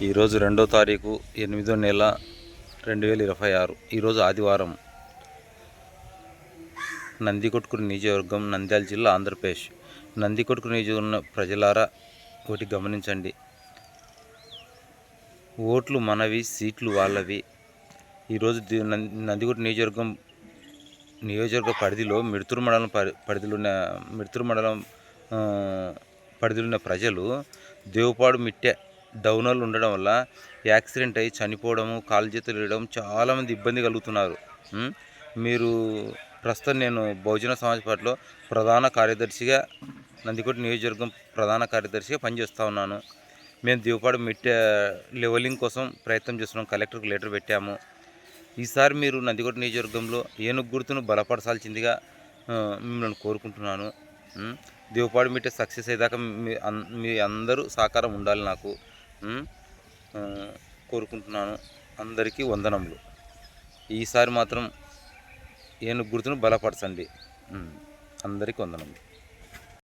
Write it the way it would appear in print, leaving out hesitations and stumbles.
ఈరోజు 2వ తారీఖు 8వ నెల 2026. ఈరోజు ఆదివారం. నందికొట్కూరు నియోజకవర్గం, నంద్యాల జిల్లా, ఆంధ్రప్రదేశ్. నందికొట్కూరు నియోజకవర్గం ప్రజలారా ఒకటి గమనించండి. ఓట్లు మనవి, సీట్లు వాళ్ళవి. ఈరోజు నందికొట్కూరు నియోజకవర్గ పరిధిలో మిడుతూరు మండలం పరిధిలో ఉన్న ప్రజలు దేవుపాడు మిట్టె డౌనర్లు ఉండడం వల్ల యాక్సిడెంట్ అయ్యి చనిపోవడము, కాలు చేతులు వేయడం చాలామంది ఇబ్బంది కలుగుతున్నారు. మీరు ప్రస్తుతం నేను బహుజన సమాజ్ పార్టీలో ప్రధాన కార్యదర్శిగా, నందికొట్కూరు నియోజకవర్గం ప్రధాన కార్యదర్శిగా పనిచేస్తూ ఉన్నాను. మేము దేవుపాడు మిట్టె లెవెలింగ్ కోసం ప్రయత్నం చేస్తున్నాం. కలెక్టర్కి లెటర్ పెట్టాము. ఈసారి మీరు నందికొట్కూరు నియోజకవర్గంలో ఏనుగు గుర్తును బలపరచాల్సిందిగా మిమ్మల్ని కోరుకుంటున్నాను. దేవుపాడు మిట్టె సక్సెస్ అయ్యేదాకా మీ అందరూ సహకారం ఉండాలి నాకు కోరుకుంటున్నాను. అందరికీ వందనములు. ఈసారి మాత్రం ఏనుగు గుర్తును బలపరచండి. అందరికీ వందనములు.